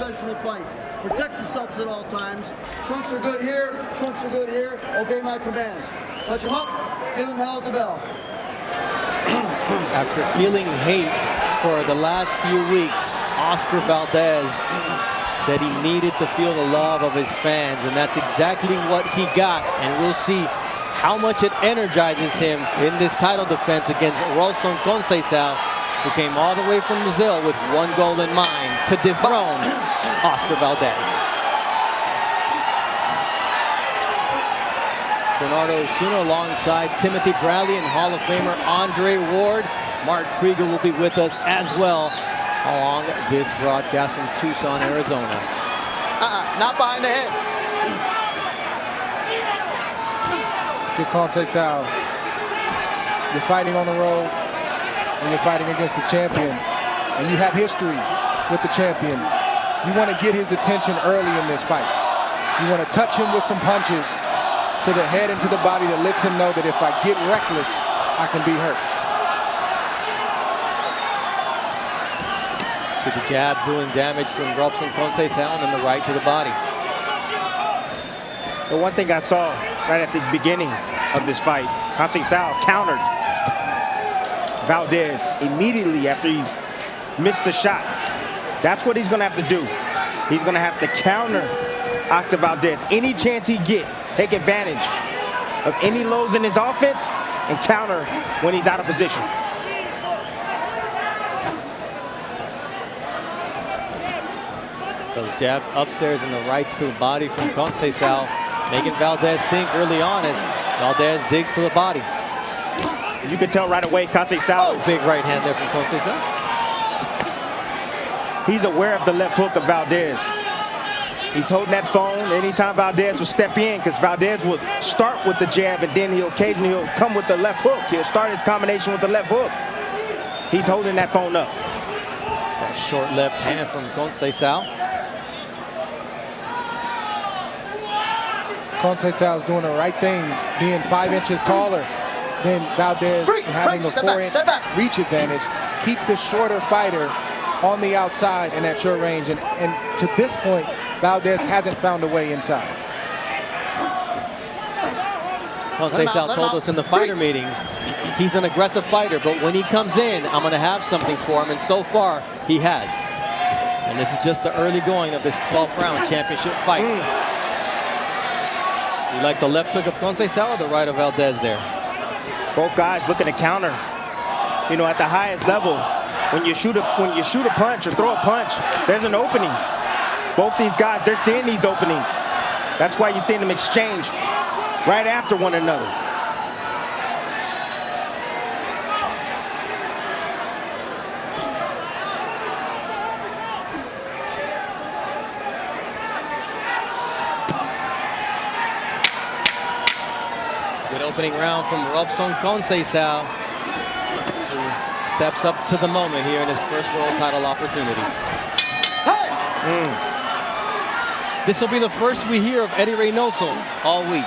professional fight. Protect yourselves at all times. Trunks are good here. Trunks are good here. Obey my commands. Touch him up. Give him hell at the bell. After feeling hate for the last few weeks, Oscar Valdez said he needed to feel the love of his fans, and that's exactly what he got. And we'll see how much it energizes him in this title defense against Robson Conceição, who came all the way from Brazil with one goal in mind: to dethrone Oscar Valdez. Bernardo Osuna alongside Timothy Bradley and Hall of Famer Andre Ward. Mark Krieger will be with us as well along this broadcast from Tucson, Arizona. Not behind the head. Good Conceição. You're fighting on the road, and you're fighting against the champion, and you have history with the champion. You want to get his attention early in this fight. You want to touch him with some punches to the head and to the body that lets him know that if I get reckless, I can be hurt. So the jab doing damage from Robson Conceição and the right to the body. The one thing I saw right at the beginning of this fight, Conceição countered Valdez immediately after he missed the shot. That's what he's going to have to do. He's going to have to counter Oscar Valdez any chance he gets. Take advantage of any lows in his offense and counter when he's out of position. Those jabs upstairs and the rights to the body from Conceição, making Valdez think early on as Valdez digs to the body. You can tell right away Conceição is big right hand there from Conceição. He's aware of the left hook of Valdez. He's holding that phone anytime Valdez will step in, because Valdez will start with the jab and then he'll come with the left hook. He'll start his combination with the left hook. He's holding that phone up. That short left hand from Conceição. Conceição is doing the right thing, being 5 inches taller than Valdez and having a 4-inch reach advantage. Keep the shorter fighter on the outside and at short range. And to this point, Valdez hasn't found a way inside. Conceição told us in the fighter meetings, he's an aggressive fighter, but when he comes in, I'm going to have something for him, and so far, he has. And this is just the early going of this 12th round championship fight. You like the left hook of Conceição or the right of Valdez there? Both guys looking to counter. You know, at the highest level, when you shoot a punch or throw a punch, there's an opening. Both these guys, they're seeing these openings. That's why you're seeing them exchange right after one another. Good opening round from Robson Conceição, who steps up to the moment here in his first world title opportunity. This will be the first we hear of Eddie Reynoso all week.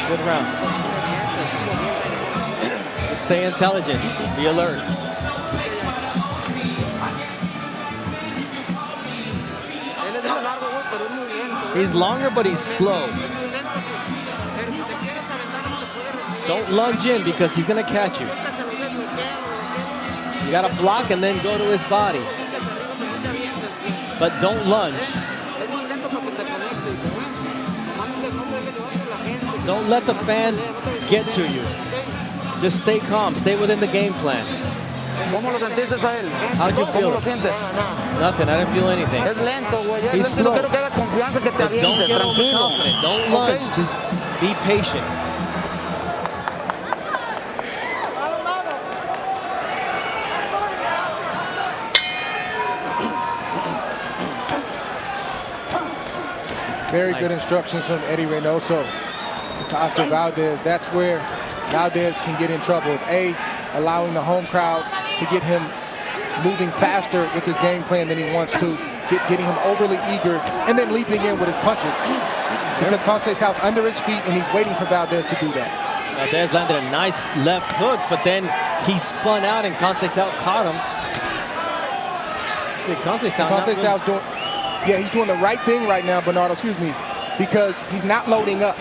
Good round. Just stay intelligent, be alert. He's longer, but he's slow. Don't lunge in because he's going to catch you. You got to block and then go to his body. But don't lunge. Don't let the fans get to you. Just stay calm. Stay within the game plan. How'd you feel? Nothing. I didn't feel anything. He's slow. But don't get overconfident. Don't lunge. Just be patient. Very good instructions from Eddie Reynoso to Oscar Valdez. That's where Valdez can get in trouble. Is A, allowing the home crowd to get him moving faster with his game plan than he wants to, getting him overly eager, and then leaping in with his punches. Because Conceição's under his feet, and he's waiting for Valdez to do that. Valdez landed a nice left hook, but then he spun out, and Conceição caught him. Actually, Conceição's doing, yeah, he's doing the right thing right now, Bernardo, excuse me, because he's not loading up.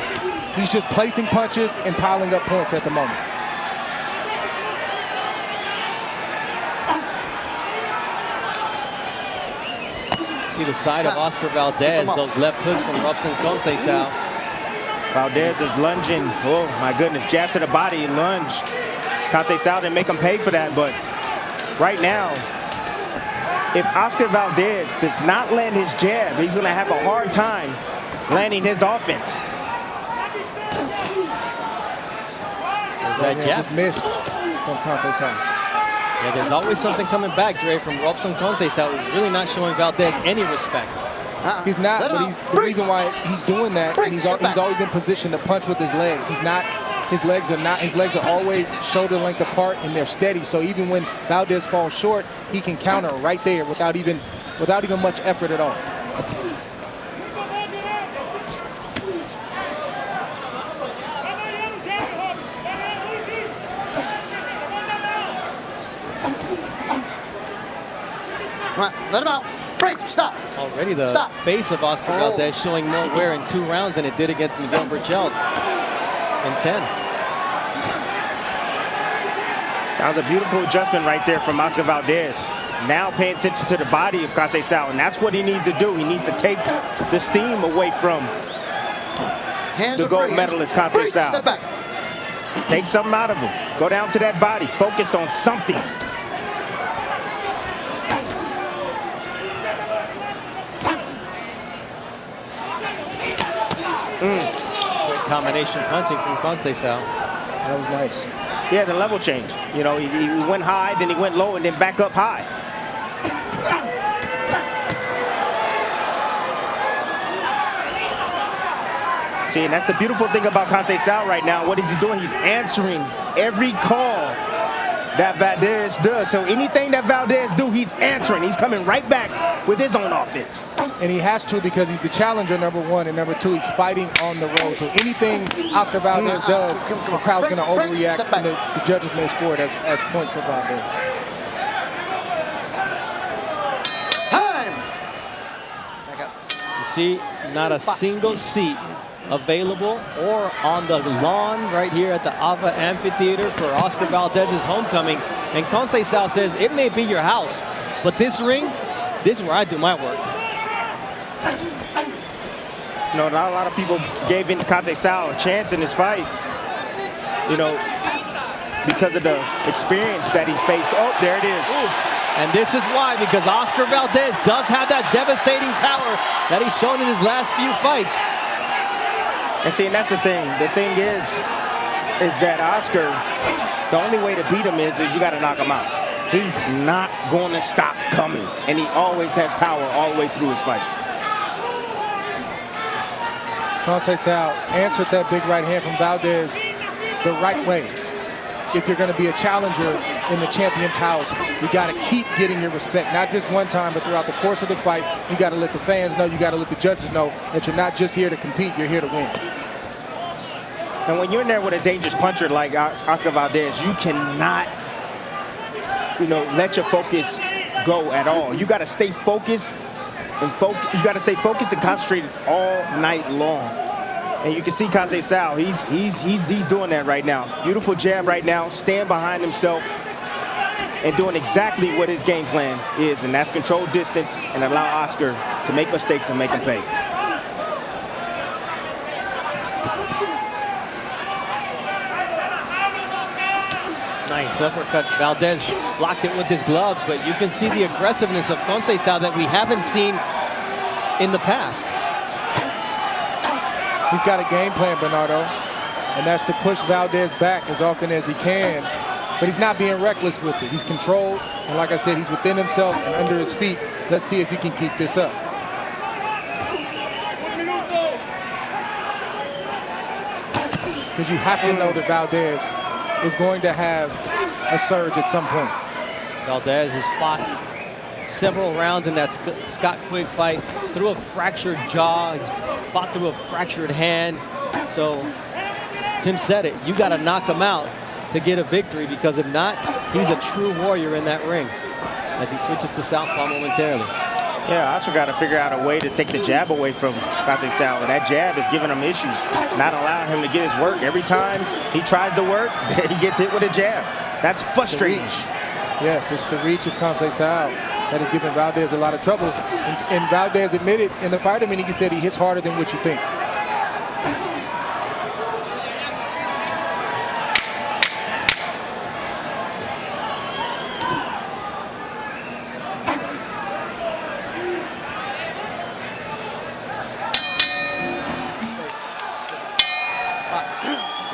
He's just placing punches and piling up points at the moment. See the side of Oscar Valdez, those left hooks from Robson Conceição. Valdez is lunging. Oh, my goodness. Jab to the body, lunge. Conceição didn't make him pay for that, but right now, if Oscar Valdez does not land his jab, he's going to have a hard time landing his offense. That jab just missed from Conceição. Yeah, there's always something coming back, Dre, from Robson Conceição, who's really not showing Valdez any respect. He's not, but the reason why he's doing that, and he's always in position to punch with his legs. He's not, his legs are always shoulder length apart and they're steady. So even when Valdez falls short, he can counter right there without even much effort at all. Come on, let him out. Break, stop. Already the face of Oscar Valdez showing more wear in 2 rounds than it did against Miguel Berchelt in 10. That was a beautiful adjustment right there from Oscar Valdez. Now paying attention to the body of Conceição, and that's what he needs to do. He needs to take the steam away from the gold medalist Conceição. Step back. Take something out of him. Go down to that body. Focus on something. Good combination punching from Conceição. That was nice. Yeah, the level change. You know, he went high, then he went low, and then back up high. See, and that's the beautiful thing about Conceição right now. What is he doing? He's answering every call that Valdez does. So anything that Valdez do, he's answering. He's coming right back with his own offense. And he has to, because he's the challenger, #1, and #2, he's fighting on the road. So anything Oscar Valdez does, the crowd's going to overreact, and the judges may score it as points for Valdez. Time. Back up. You see, not a single seat available or on the lawn right here at the Ava Amphitheater for Oscar Valdez's homecoming. And Conceição says, it may be your house, but this ring, this is where I do my work. You know, not a lot of people gave Conceição a chance in this fight, you know, because of the experience that he's faced. Oh, there it is. And this is why, because Oscar Valdez does have that devastating power that he's shown in his last few fights. And see, and that's the thing. The thing is that Oscar, the only way to beat him is you got to knock him out. He's not going to stop coming, and he always has power all the way through his fights. Conceição answered that big right hand from Valdez the right way. If you're going to be a challenger in the champion's house, you got to keep getting your respect, not just one time, but throughout the course of the fight. You got to let the fans know, you got to let the judges know that you're not just here to compete, you're here to win. And when you're in there with a dangerous puncher like Oscar Valdez, you cannot, you know, let your focus go at all. You got to stay focused and concentrated all night long. And you can see Conceição, he's doing that right now. Beautiful jab right now, stand behind himself and doing exactly what his game plan is, and that's control distance and allow Oscar to make mistakes and make him pay. Nice uppercut. Valdez blocked it with his gloves, but you can see the aggressiveness of Conceição that we haven't seen in the past. He's got a game plan, Bernardo, and that's to push Valdez back as often as he can. But he's not being reckless with it. He's controlled, and like I said, he's within himself and under his feet. Let's see if he can keep this up. Because you have to know that Valdez is going to have a surge at some point. Valdez has fought several rounds in that Scott Quigg fight through a fractured jaw. He's fought through a fractured hand. So Tim said it, you got to knock him out to get a victory, because if not, he's a true warrior in that ring. as he switches to southpaw momentarily. Yeah, Oscar got to figure out a way to take the jab away from Conceição. And that jab is giving him issues, not allowing him to get his work. Every time he tries to work, he gets hit with a jab. That's frustrating. Yes, it's the reach of Conceição that is giving Valdez a lot of trouble. And Valdez admitted in the fight meeting, he said he hits harder than what you think.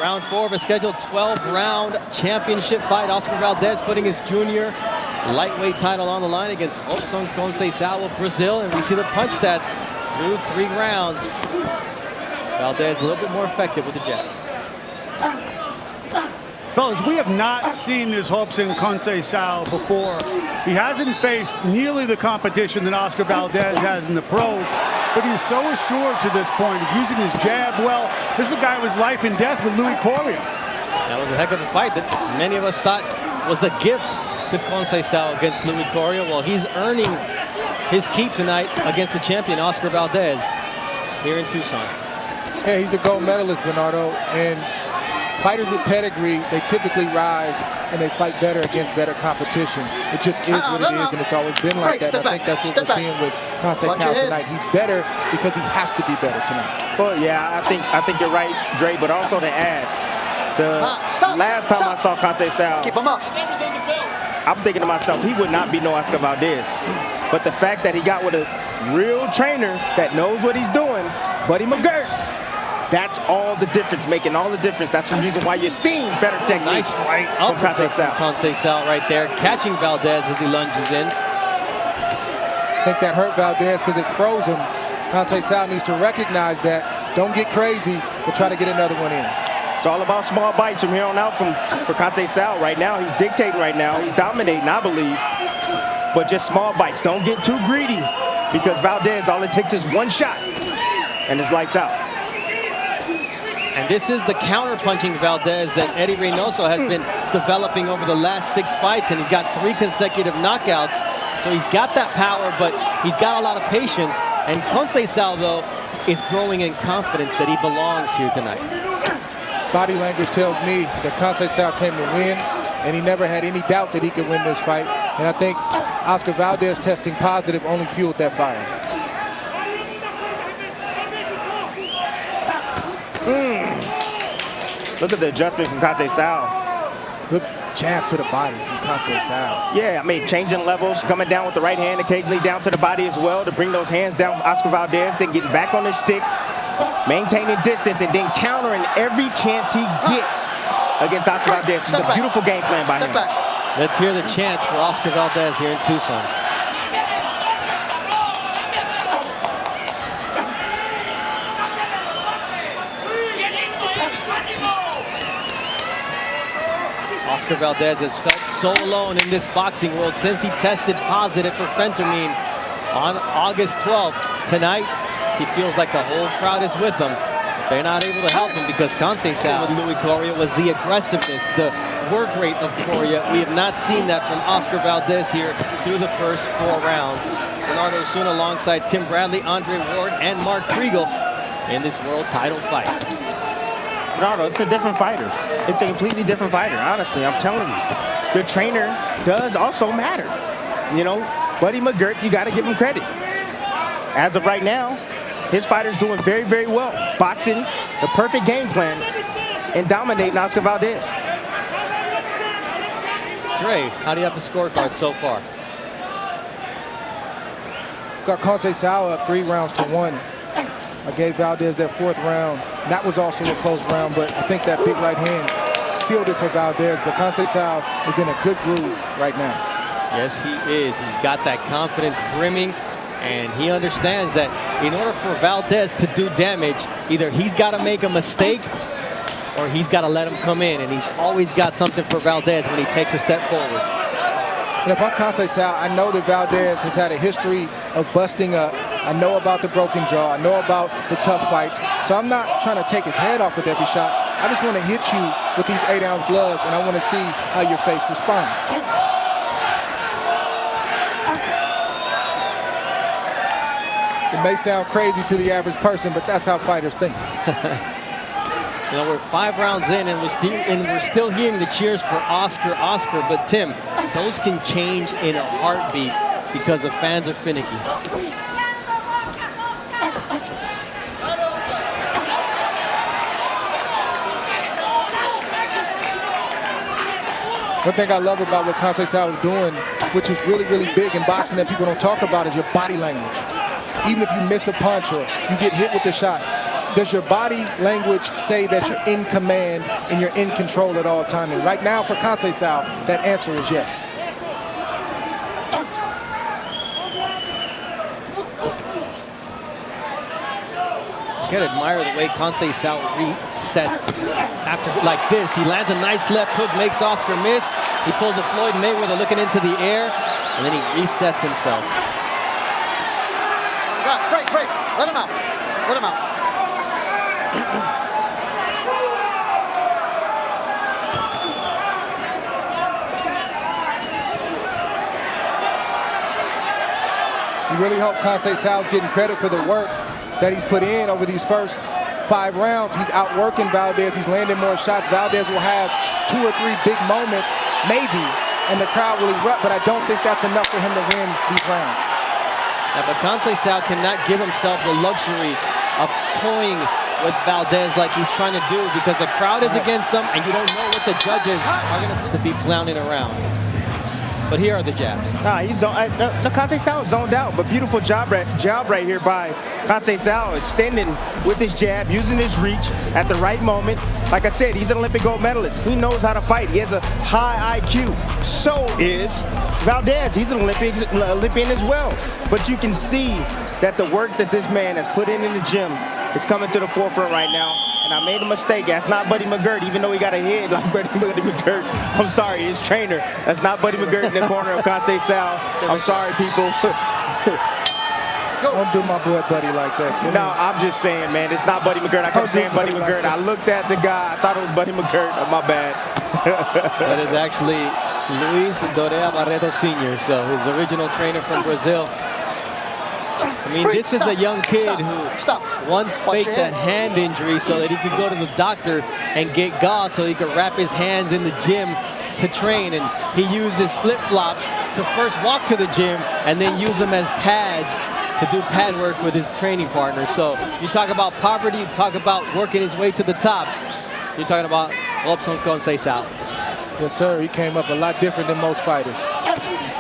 Round 4 of a scheduled 12-round championship fight. Oscar Valdez putting his junior lightweight title on the line against Robson Conceição of Brazil. And we see the punch stats through 3 rounds. Valdez a little bit more effective with the jab. Fellas, we have not seen this Robson Conceição before. He hasn't faced nearly the competition that Oscar Valdez has in the pros, but he's so assured to this point of using his jab well. This is a guy who was life and death with Louis Coria. That was a heck of a fight that many of us thought was a gift to Conceição against Louis Coria. Well, he's earning his keep tonight against the champion, Oscar Valdez, here in Tucson. Yeah, he's a gold medalist, Bernardo, and fighters with pedigree, they typically rise and they fight better against better competition. It just is what it is, and it's always been like that. And I think that's what we're seeing with Conceição tonight. He's better because he has to be better tonight. Well, yeah, I think you're right, Dre, but also to add, the last time I saw Conceição, Keep him up. I'm thinking to myself, he would not be no Oscar Valdez. But the fact that he got with a real trainer that knows what he's doing, Buddy McGirt, that's all the difference, making all the difference. That's the reason why you're seeing better technique. Nice right up from Conceição right there, catching Valdez as he lunges in. I think that hurt Valdez because it froze him. Conceição needs to recognize that. Don't get crazy, but try to get another one in. It's all about small bites from here on out for Conceição. Right now, he's dictating right now. He's dominating, I believe. But just small bites. Don't get too greedy because Valdez, all it takes is one shot and it's lights out. And this is the counter-punching Valdez that Eddie Reynoso has been developing over the last 6 fights, and he's got 3 consecutive knockouts. So he's got that power, but he's got a lot of patience. And Conceição, though, is growing in confidence that he belongs here tonight. Body language tells me that Conceição came to win, and he never had any doubt that he could win this fight. And I think Oscar Valdez testing positive only fueled that fire. Look at the adjustment from Conceição. Good jab to the body from Conceição. Yeah, I mean, changing levels, coming down with the right hand, occasionally down to the body as well to bring those hands down for Oscar Valdez, then getting back on his stick, maintaining distance, and then countering every chance he gets against Oscar Valdez. It's a beautiful game plan by him. Let's hear the chant for Oscar Valdez here in Tucson. Oscar Valdez has felt so alone in this boxing world since he tested positive for phentermine on August 12th. Tonight, he feels like the whole crowd is with him. They're not able to help him because Conceição with Louis Coria was the aggressiveness, the work rate of Coria. We have not seen that from Oscar Valdez here through the first 4 rounds. Bernardo Osuna alongside Tim Bradley, Andre Ward, and Mark Kriegel in this world title fight. Bernardo, it's a different fighter. It's a completely different fighter, honestly, I'm telling you. The trainer does also matter. You know, Buddy McGirt, you got to give him credit. As of right now, his fighter's doing very, very well. Boxing, the perfect game plan, and dominating Oscar Valdez. Dre, how do you have the scorecard so far? Got Conceição up 3 rounds to 1. I gave Valdez that 4th round. That was also a close round, but I think that big right hand sealed it for Valdez. But Conceição is in a good groove right now. Yes, he is. He's got that confidence brimming, and he understands that in order for Valdez to do damage, either he's got to make a mistake or he's got to let him come in, and he's always got something for Valdez when he takes a step forward. And if I'm Conceição, I know that Valdez has had a history of busting up. I know about the broken jaw. I know about the tough fights. So I'm not trying to take his head off with every shot. I just want to hit you with these 8-ounce gloves, and I want to see how your face responds. It may sound crazy to the average person, but that's how fighters think. You know, we're 5 rounds in, and we're still hearing the cheers for Oscar, Oscar. But Tim, those can change in a heartbeat because the fans are finicky. One thing I love about what Conceição is doing, which is really, really big in boxing that people don't talk about, is your body language. Even if you miss a punch or you get hit with a shot, does your body language say that you're in command and you're in control at all times? And right now for Conceição, that answer is yes. You gotta admire the way Conceição resets after like this. He lands a nice left hook, makes Oscar miss. He pulls a Floyd Mayweather looking into the air, and then he resets himself. Break. Let him out. Let him out. You really hope Conceição's getting credit for the work that he's put in over these first 5 rounds. He's outworking Valdez. He's landing more shots. Valdez will have 2 or 3 big moments, maybe, and the crowd will erupt, but I don't think that's enough for him to win these rounds. Yeah, but Conceição cannot give himself the luxury of toying with Valdez like he's trying to do, because the crowd is against him, and you don't know what the judges are going to be clowning around. But here are the jabs. Nah, he's Conceição zoned out, but beautiful job right here by Conceição, extending with his jab, using his reach at the right moment. Like I said, he's an Olympic gold medalist. He knows how to fight. He has a high IQ. So is Valdez. He's an Olympian as well. But you can see that the work that this man has put in the gym is coming to the forefront right now. And I made a mistake. That's not Buddy McGirt, even though he got a head like Buddy McGirt. I'm sorry, his trainer. That's not Buddy McGirt in the corner of Conceição. I'm sorry, people. Don't do my boy Buddy like that, Tim. No, I'm just saying, man, it's not Buddy McGirt. I kept saying Buddy McGirt. I looked at the guy. I thought it was Buddy McGirt. Oh, my bad. That is actually Luis Dorea Barreto Sr., so his original trainer from Brazil. I mean, this is a young kid who once faked a hand injury so that he could go to the doctor and get gauze so he could wrap his hands in the gym to train. And he used his flip-flops to first walk to the gym and then use them as pads to do pad work with his training partner. So you talk about poverty, you talk about working his way to the top. You're talking about Robson Conceição. Yes, sir. He came up a lot different than most fighters.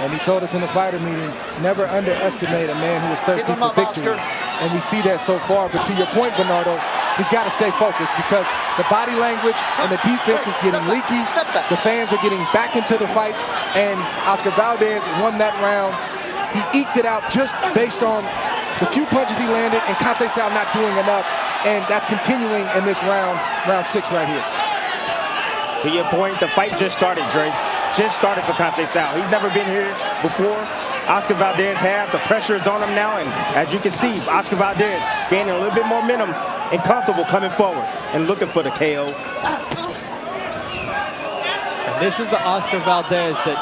And he told us in the fighter meeting, never underestimate a man who is thirsty for victory. And we see that so far. But to your point, Bernardo, he's got to stay focused because the body language and the defense is getting leaky. The fans are getting back into the fight. And Oscar Valdez won that round. He eked it out just based on the few punches he landed and Conceição not doing enough. And that's continuing in this round 6 right here. To your point, the fight just started, Dre. Just started for Conceição. He's never been here before. Oscar Valdez has. The pressure is on him now, and as you can see, Oscar Valdez gaining a little bit more momentum and comfortable coming forward and looking for the KO. And this is the Oscar Valdez that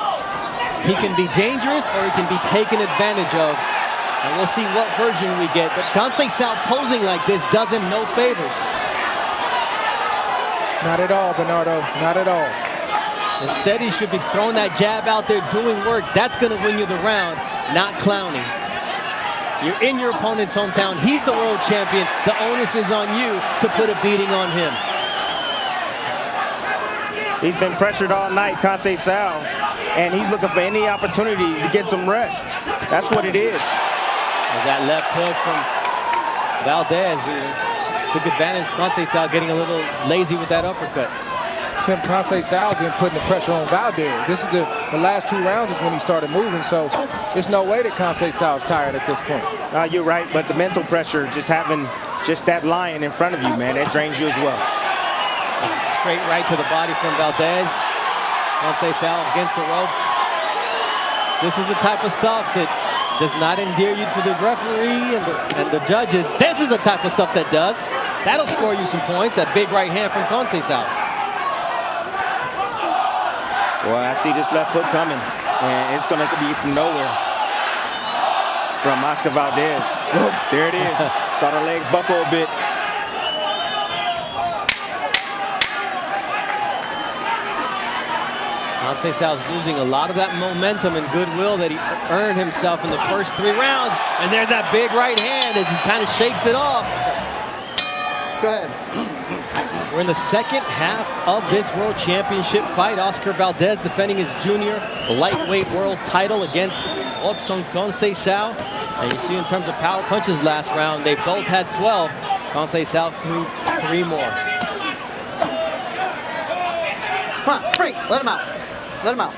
he can be dangerous or he can be taken advantage of. And we'll see what version we get. But Conceição posing like this does him no favors. Not at all, Bernardo. Not at all. Instead, he should be throwing that jab out there, doing work. That's going to win you the round, not clowning. You're in your opponent's hometown. He's the world champion. The onus is on you to put a beating on him. He's been pressured all night, Conceição, and he's looking for any opportunity to get some rest. That's what it is. There's that left hook from Valdez, who took advantage of Conceição getting a little lazy with that uppercut. Tim, Conceição been putting the pressure on Valdez. This is the last 2 rounds is when he started moving, so there's no way that Conceição is tired at this point. You're right, but the mental pressure, just having just that lion in front of you, man, that drains you as well. Straight right to the body from Valdez. Conceição against the rope. This is the type of stuff that does not endear you to the referee and the judges. This is the type of stuff that does. That'll score you some points, that big right hand from Conceição. Well, I see this left foot coming, and it's going to be from nowhere. from Oscar Valdez. There it is. Saw the legs buckle a bit. Conceição's losing a lot of that momentum and goodwill that he earned himself in the first 3 rounds. And there's that big right hand as he kind of shakes it off. Go ahead. We're in the second half of this World Championship fight. Oscar Valdez defending his junior lightweight world title against Robson Conceição. And you see in terms of power punches last round, they both had 12. Conceição threw 3 more. Come on, break. Let him out. Let him out.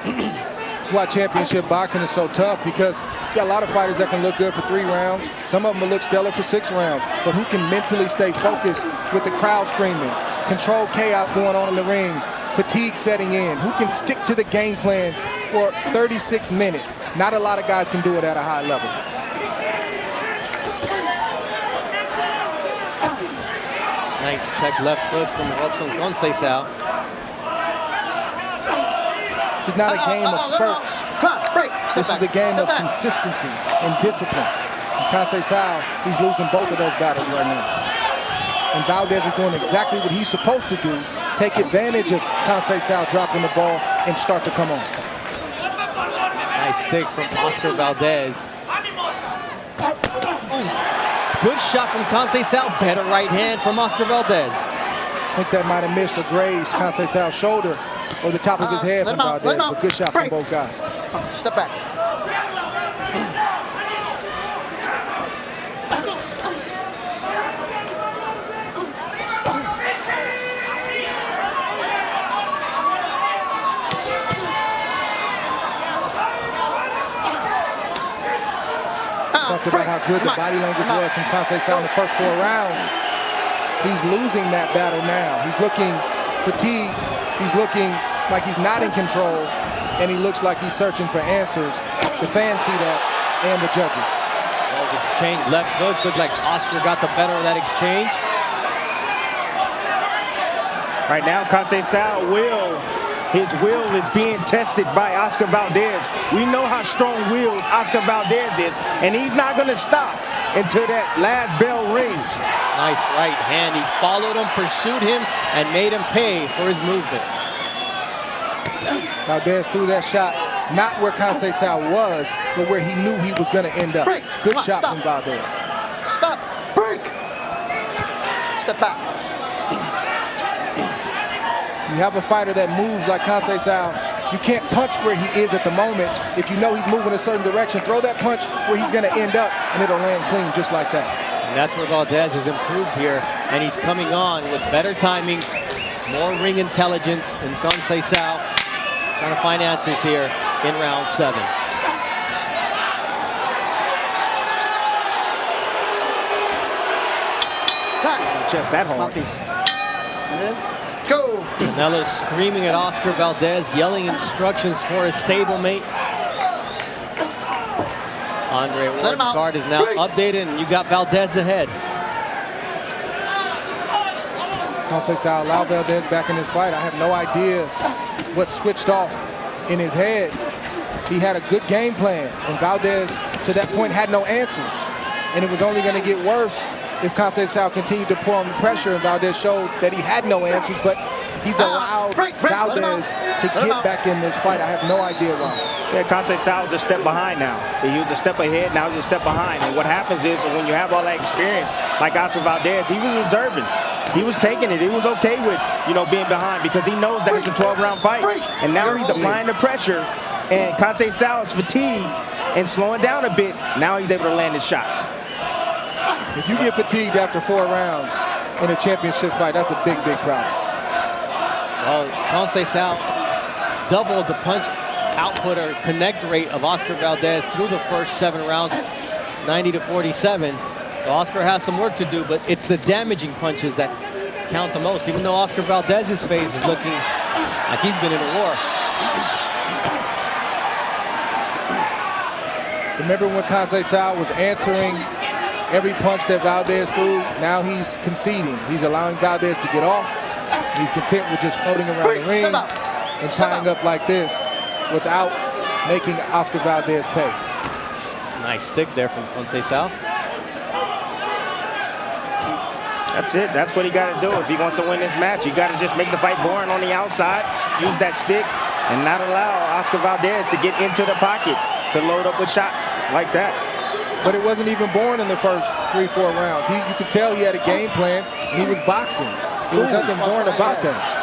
That's why championship boxing is so tough, because you got a lot of fighters that can look good for 3 rounds. Some of them will look stellar for 6 rounds. But who can mentally stay focused with the crowd screaming, control chaos going on in the ring, fatigue setting in? Who can stick to the game plan for 36 minutes? Not a lot of guys can do it at a high level. Nice check left hook from Robson Conceição. This is not a game of spurts. Come on, break. This is a game of consistency and discipline. And Conceição, he's losing both of those battles right now. And Valdez is doing exactly what he's supposed to do. Take advantage of Conceição dropping the ball and start to come on. Nice stick from Oscar Valdez. Good shot from Conceição. Better right hand from Oscar Valdez. I think that might have missed or grazed Conceição's shoulder or the top of his head from Valdez. But good shots from both guys. Step back. Talked about how good the body language was from Conceição in the first 4 rounds. He's losing that battle now. He's looking fatigued. He's looking like he's not in control, and he looks like he's searching for answers. The fans see that, and the judges. Well, exchange left hooks. Looked like Oscar got the better of that exchange. Right now, Conceição his will is being tested by Oscar Valdez. We know how strong-willed Oscar Valdez is, and he's not going to stop until that last bell rings. Nice right hand. He followed him, pursued him, and made him pay for his movement. Valdez threw that shot not where Conceição was, but where he knew he was going to end up. Break. Good Come on, shot stop. from Valdez. Stop. Break. Step back. You have a fighter that moves like Conceição. You can't punch where he is at the moment. If you know he's moving a certain direction, throw that punch where he's going to end up, and it'll land clean just like that. And that's where Valdez has improved here, and he's coming on with better timing, more ring intelligence, and Conceição trying to find answers here in round 7. Just that hard. Mouthpiece. And then go. Canelo screaming at Oscar Valdez, yelling instructions for his stablemate. Andre Ward's card is now updated, and you got Valdez ahead. Conceição allowed Valdez back in this fight. I have no idea what switched off in his head. He had a good game plan, and Valdez, to that point, had no answers. And it was only going to get worse if Conceição continued to pour on the pressure, and Valdez showed that he had no answers, but he's allowed Valdez to get back in this fight. I have no idea why. Yeah, Conceição is a step behind now. He was a step ahead, now he's a step behind. And what happens is when you have all that experience, like Oscar Valdez, he was observing. He was taking it. He was okay with, being behind because he knows that it's a 12-round fight. And now he's applying the pressure, and Conceição is fatigued and slowing down a bit. Now he's able to land his shots. If you get fatigued after 4 rounds in a championship fight, that's a big, big problem. Well, Conceição doubled the punch output or connect rate of Oscar Valdez through the first 7 rounds, 90-47. So Oscar has some work to do, but it's the damaging punches that count the most, even though Oscar Valdez's face is looking like he's been in a war. Remember when Conceição was answering every punch that Valdez threw? Now he's conceding. He's allowing Valdez to get off. He's content with just floating around the ring and tying up like this without making Oscar Valdez pay. Nice stick there from Conceição. That's it. That's what he got to do if he wants to win this match. You got to just make the fight boring on the outside, use that stick, and not allow Oscar Valdez to get into the pocket to load up with shots like that. But it wasn't even boring in the first 3-4 rounds. You could tell he had a game plan, and he was boxing. There was nothing boring about that.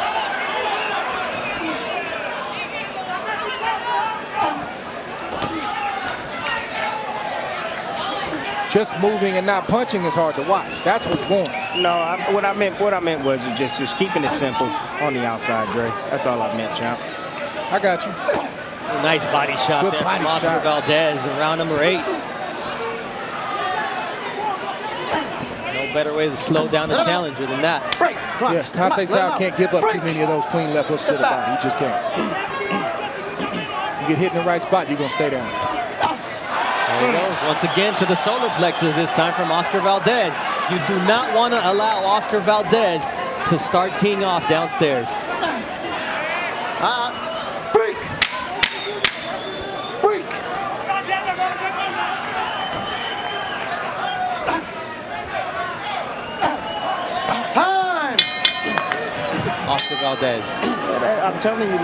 Just moving and not punching is hard to watch. That's what's boring. No, what I meant was just keeping it simple on the outside, Dre. That's all I meant, champ. I got you. Nice body shot Good there body from Oscar shot. Valdez in round number 8. No better way to slow down the challenger than that. Yes, Conceição can't give up too many of those clean left hooks to the body. He just can't. You get hit in the right spot, you're going to stay down. There he goes once again to the solar plexus, this time from Oscar Valdez. You do not want to allow Oscar Valdez to start teeing off downstairs. Break! Break! Time! Oscar Valdez. I'm telling you,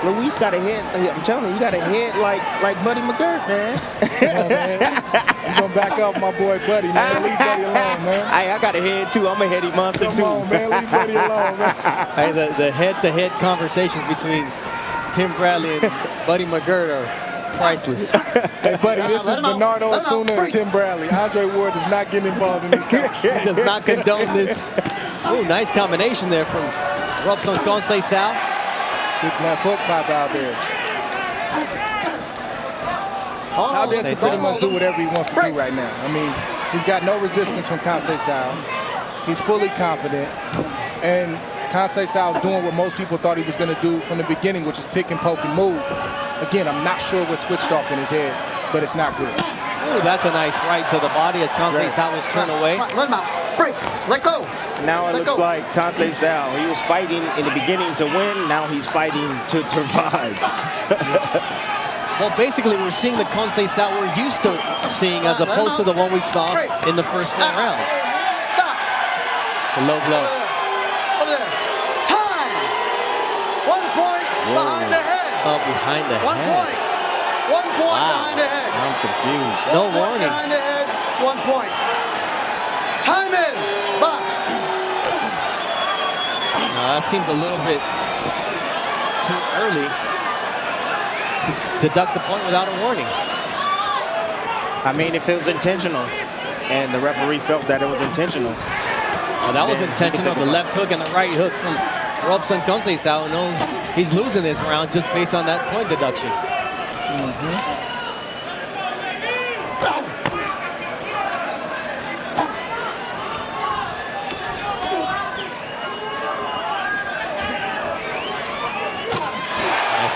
Luis got a head. I'm telling you, he got a head like Buddy McGirt, man. Come on, man. You gonna back up my boy Buddy, man. Leave Buddy alone, man. I got a head too. I'm a heady monster Come too. on, man. Leave Buddy alone, man. Hey, the head-to-head conversations between Tim Bradley and Buddy McGirt are priceless. Hey, Buddy, this is Bernardo Osuna and Tim Bradley. Andre Ward is not getting involved in this conversation. He does not condone this. Oh, nice combination there from Robson Conceição. Good left hook by Valdez. Valdez can pretty much do whatever he wants to do right now. I mean, he's got no resistance from Conceição. He's fully confident. And Conceição is doing what most people thought he was going to do from the beginning, which is pick and poke and move. Again, I'm not sure what switched off in his head, but it's not good. Ooh, that's a nice right to the body as Conceição was turned away. Come on, let him out. Break. Let go. Now it looks like Conceição, he was fighting in the beginning to win. Now he's fighting to survive. Well, basically, we're seeing the Conceição we're used to seeing as opposed to the one we saw in the first 4 rounds. Stop. The low blow. Over there. Time. 1 point behind the head. Oh, behind the 1 head. point. 1 point Wow. behind the head. I'm confused. 1 No point warning. behind the head. 1 point. Time in. Box. That seems a little bit too early to deduct the point without a warning. I mean, if it was intentional, and the referee felt that it was intentional. Oh, that was then intentional. The left hook and the right hook from Robson Conceição knows he's losing this round just based on that point deduction.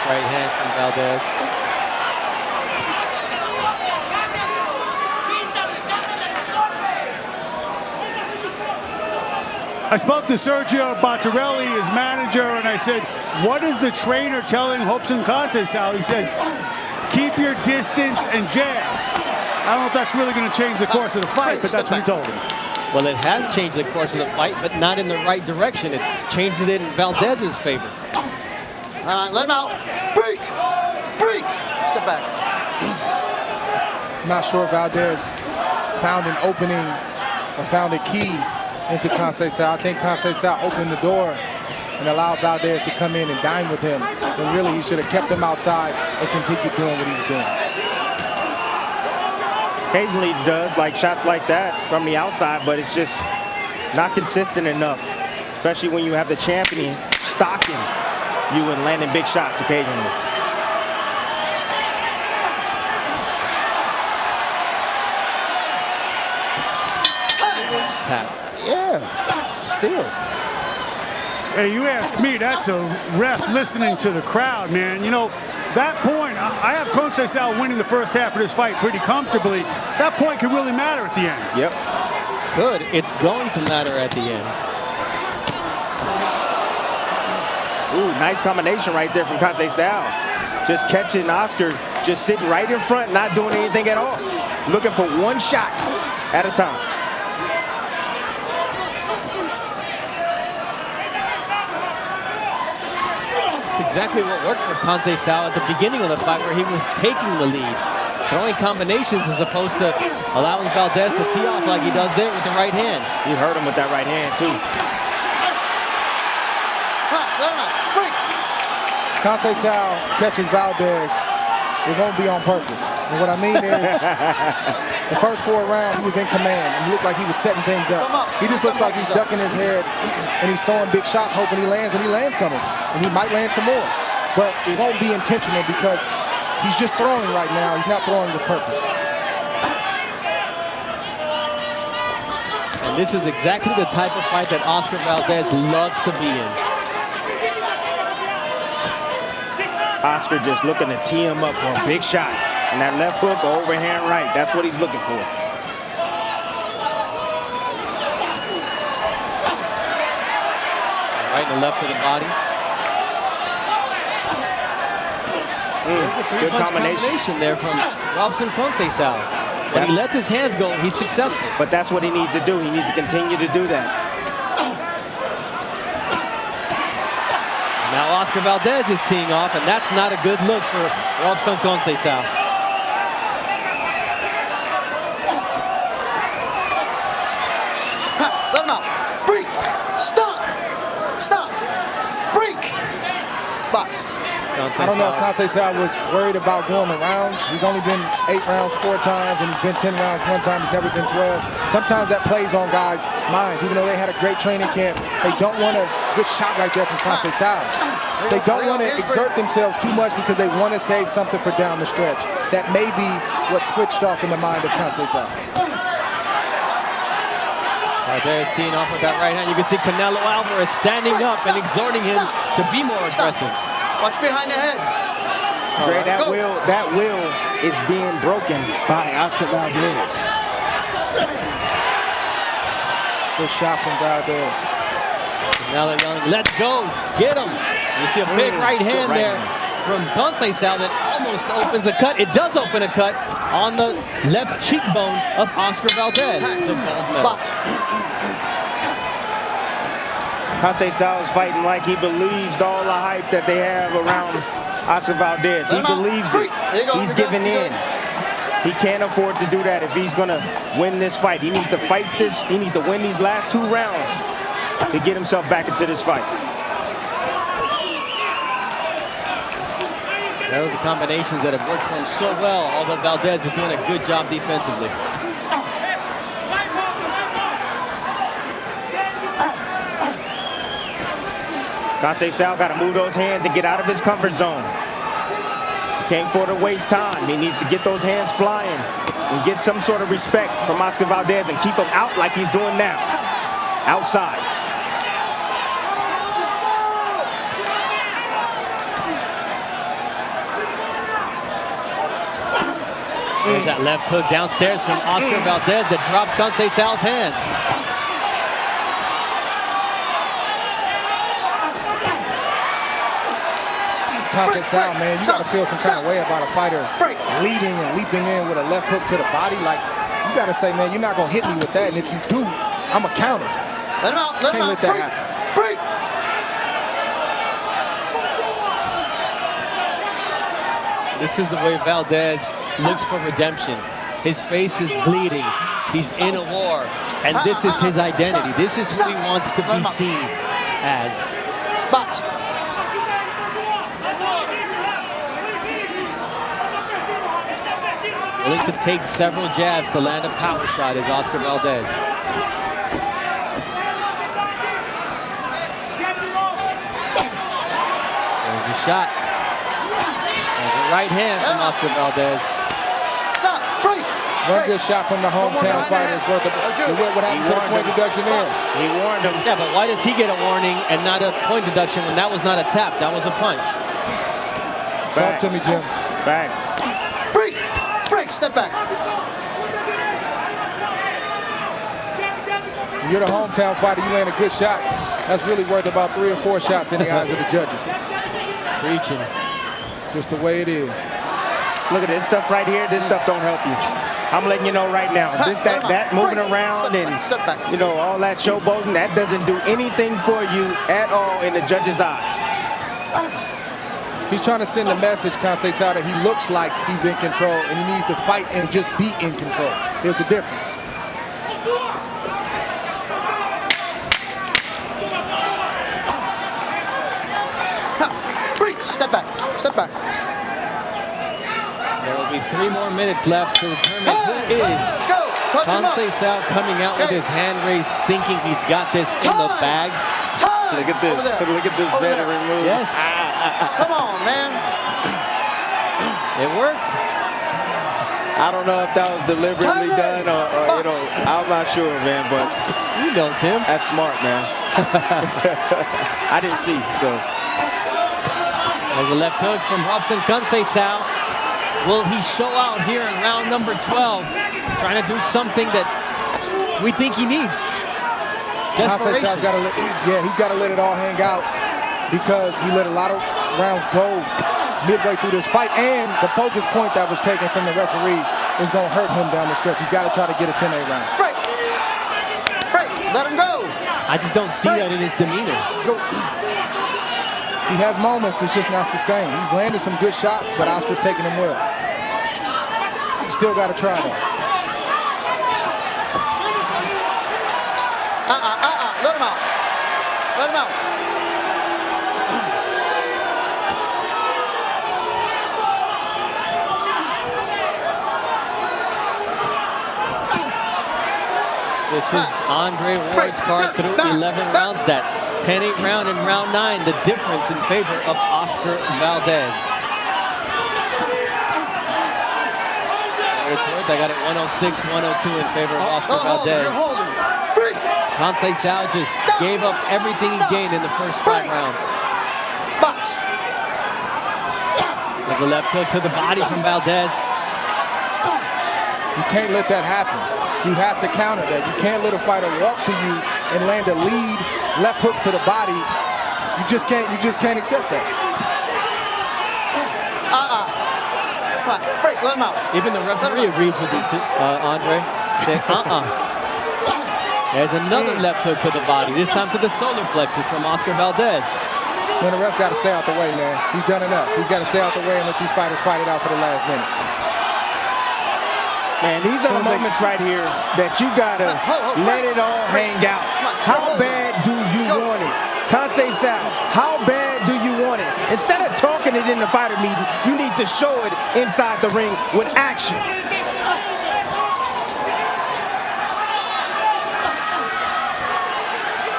Right hand from Valdez. I spoke to Sergio Bottarelli, his manager, and I said, what is the trainer telling Robson Conceição? He says, keep your distance and jab. I don't know if that's really going to change the course of the fight, but that's what he told him. Well, it has changed the course of the fight, but not in the right direction. It's changed it in Valdez's favor. Let him out. Break. Break. Step back. Not sure Valdez found an opening or found a key into Conceição. I think Conceição opened the door and allowed Valdez to come in and dine with him. When really he should have kept him outside and continued doing what he was doing. Occasionally he does like shots like that from the outside, but it's just not consistent enough, especially when you have the champion stalking you and landing big shots occasionally. Tap. Yeah, still. Hey, you ask me, that's a ref listening to the crowd, man. You know, that point, I have Conceição winning the first half of this fight pretty comfortably. That point could really matter at the end. Yep. Good. It's going to matter at the end. Ooh, nice combination right there from Conceição. Just catching Oscar just sitting right in front, not doing anything at all. Looking for one shot at a time. Exactly what worked for Conceição at the beginning of the fight, where he was taking the lead, throwing combinations as opposed to allowing Valdez to tee off like he does there with the right hand. You hurt him with that right hand too. Conceição catches Valdez, it won't be on purpose. And what I mean is, the first 4 rounds, he was in command. He looked like he was setting things up. He just looks like he's ducking his head, and he's throwing big shots, hoping he lands, and he lands some of them. And he might land some more. But it won't be intentional because he's just throwing right now. He's not throwing with purpose. And this is exactly the type of fight that Oscar Valdez loves to be in. Oscar just looking to tee him up for a big shot. And that left hook, overhand right, that's what he's looking for. Right and the left to the body. Good combination there from Robson Conceição. When he lets his hands go, he's successful. But that's what he needs to do. He needs to continue to do that. Now Oscar Valdez is teeing off, and that's not a good look for Robson Conceição. Let him out. Break. Stop. Stop. Break. Box. I don't know if Conceição was worried about going the rounds. He's only been 8 rounds 4 times, and he's been 10 rounds 1 time. He's never been 12. Sometimes that plays on guys' minds. Even though they had a great training camp, they don't want to get shot right there from Conceição. They don't want to exert themselves too much because they want to save something for down the stretch. That may be what switched off in the mind of Conceição. Valdez teeing off with that right hand. You can see Canelo Alvarez standing up and exhorting him to be more aggressive. Watch behind the head. Dre, that will is being broken by Oscar Valdez. Good shot from Valdez. Now they're yelling, let's go, get him. You see a big right hand there from Conceição that almost opens a cut. It does open a cut on the left cheekbone of Oscar Valdez, the gold medal. Conceição is fighting like he believes all the hype that they have around Oscar Valdez. He believes it. He's giving in. He can't afford to do that if he's going to win this fight. He needs to fight this. He needs to win these last 2 rounds to get himself back into this fight. Those are combinations that have worked for him so well, although Valdez is doing a good job defensively. Conceição got to move those hands and get out of his comfort zone. He can't afford to waste time. He needs to get those hands flying and get some sort of respect from Oscar Valdez and keep him out like he's doing now, outside. There's that left hook downstairs from Oscar Valdez that drops Conceição's hands. Conceição, man, you got to feel some kind of way about a fighter leading and leaping in with a left hook to the body. Like, you got to say, man, you're not going to hit me with that, and if you do, I'm a counter. Let him out. Let him out. Can't let that happen. Break. This is the way Valdez looks for redemption. His face is bleeding. He's in a war. And this is his identity. This is who he wants to be seen as. Box. Willing to take several jabs to land a power shot is Oscar Valdez. There's a shot. Right hand from Oscar Valdez. Stop. Break. One good shot from the hometown fighter is worth it. What happened to the point deduction there? He warned him. Yeah, but why does he get a warning and not a point deduction when that was not a tap? That was a punch. Talk to me, Jim. Fact. Break. Break. Step back. You're the hometown fighter. You land a good shot. That's really worth about 3 or 4 shots in the eyes of the judges. Preaching. Just the way it is. Look at this stuff right here. This stuff don't help you. I'm letting you know right now. This, that moving around and, you know, all that showboating, that doesn't do anything for you at all in the judge's eyes. He's trying to send a message, Conceição, that he looks like he's in control and he needs to fight and just be in control. There's the difference. Step back. Step back. There will be 3 more minutes left to determine who is Let's go. Touch him up. Conceição coming out with his hand raised, thinking he's got this in the bag. Time. Look at this. Look at this veteran move. Yes, Come on, man. it worked. I don't know if that was deliberately done or you know, I'm not sure, man, but You know, Tim. that's smart, man. I didn't see, so. There's a left hook from Robson Conceição. Will he show out here in round number 12, trying to do something that we think he needs? Conceição's got to he's got to let it all hang out because he let a lot of rounds go midway through this fight, and the focus point that was taken from the referee is going to hurt him down the stretch. He's got to try to get a 10-8 round. Break. Break. Let him go. I just don't see that in his demeanor. He has moments that's just not sustained. He's landed some good shots, but Oscar's taking them well. Still got to try though. Let him out. Let him out. This is Andre Ward's card through 11 rounds. That 10-8 round in round 9, the difference in favor of Oscar Valdez. I got it 106-102 in favor of Oscar Valdez. Conceição just gave up everything he gained in the first 5 rounds. Box. There's a left hook to the body from Valdez. You can't let that happen. You have to counter that. You can't let a fighter walk to you and land a lead left hook to the body. You just can't accept that. Come on, break, let him out. Even the referee agrees with you, Andre. Say, There's another left hook to the body, this time to the solar plexus from Oscar Valdez. Man, the ref got to stay out the way, man. He's done enough. He's got to stay out the way and let these fighters fight it out for the last minute. Man, these are the moments right here that you gotta let it all hang out. How bad do you want it? Conceição, how bad do you want it? Instead of talking it in the fighter meeting, you need to show it inside the ring with action.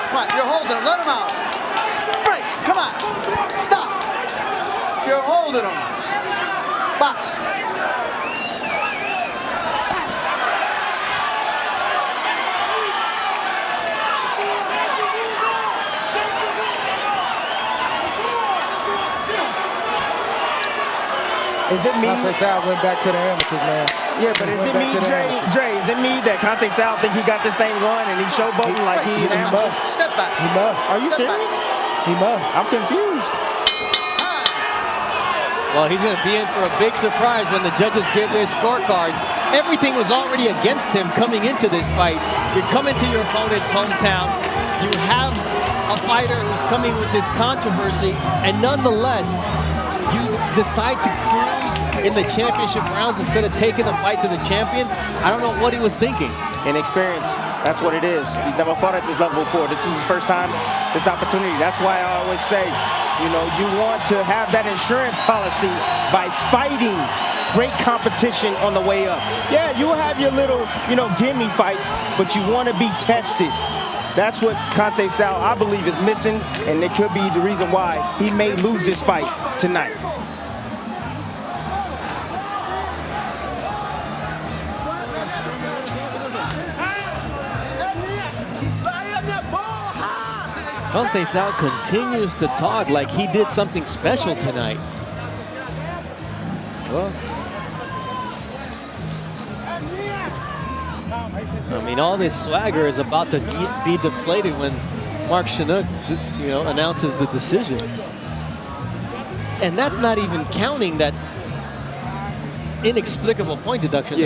Come on, you're holding him. Let him out. Break. Come on. Stop. You're holding him. Box. Is it me? Conceição went back to the amateurs, man. Yeah, but is it me, Dre? Is it me that Conceição think he got this thing going and he's showboating like he's He must. Step back. He must. Are you Step serious? He must. I'm confused. Well, he's going to be in for a big surprise when the judges give their scorecards. Everything was already against him coming into this fight. You come into your opponent's hometown. You have a fighter who's coming with this controversy, and nonetheless, you decide to cruise in the championship rounds instead of taking the fight to the champion. I don't know what he was thinking. Inexperience, that's what it is. He's never fought at this level before. This is his first time, this opportunity. That's why I always say, you know, you want to have that insurance policy by fighting great competition on the way up. Yeah, you have your little, you know, gimme fights, but you want to be tested. That's what Conceição, I believe, is missing, and it could be the reason why he may lose this fight tonight. Conceição continues to talk like he did something special tonight. Well, I mean, all this swagger is about to be deflated when Mark Chinook, you know, announces the decision. And that's not even counting that inexplicable point deduction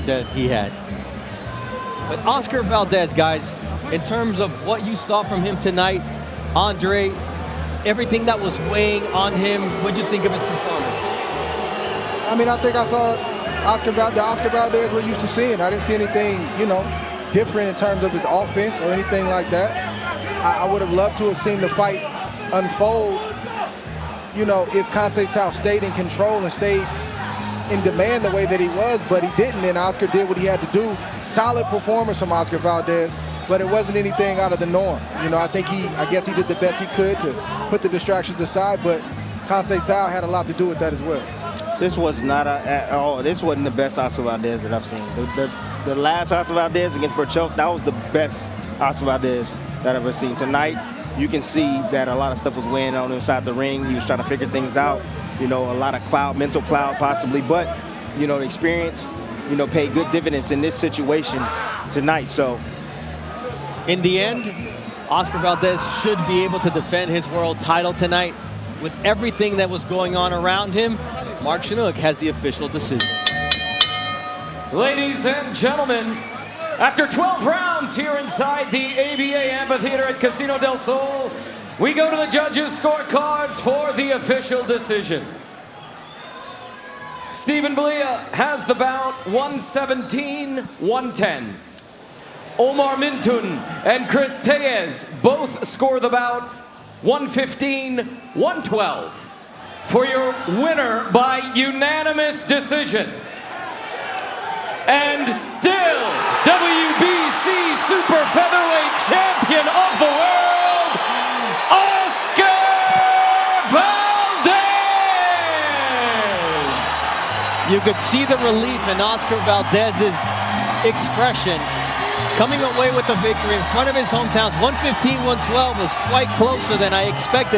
that he had. But Oscar Valdez, guys, in terms of what you saw from him tonight, Andre, everything that was weighing on him, what did you think of his performance? I mean, I think I saw the Oscar Valdez we're used to seeing. I didn't see anything, you know, different in terms of his offense or anything like that. I would have loved to have seen the fight unfold, you know, if Conceição stayed in control and stayed in demand the way that he was, but he didn't, and Oscar did what he had to do. Solid performance from Oscar Valdez, but it wasn't anything out of the norm. You know, I guess he did the best he could to put the distractions aside, but Conceição had a lot to do with that as well. This was not at all. This wasn't the best Oscar Valdez that I've seen. The last Oscar Valdez against Burchell, that was the best Oscar Valdez that I've ever seen. Tonight, you can see that a lot of stuff was weighing on him inside the ring. He was trying to figure things out. You know, a lot of cloud, mental cloud possibly, but, you know, the experience, you know, paid good dividends in this situation tonight. So, in the end, Oscar Valdez should be able to defend his world title tonight. With everything that was going on around him, Mark Chinook has the official decision. Ladies and gentlemen, after 12 rounds here inside the ABA Amphitheater at Casino del Sol, we go to the judges' scorecards for the official decision. Stephen Belia has the bout 117-110. Omar Mintun and Chris Tellez both score the bout 115-112. For your winner by unanimous decision, and still WBC Super Featherweight Champion of the World, Oscar Valdez! You could see the relief in Oscar Valdez's expression coming away with the victory in front of his hometowns. 115-112 was quite closer than I expected it.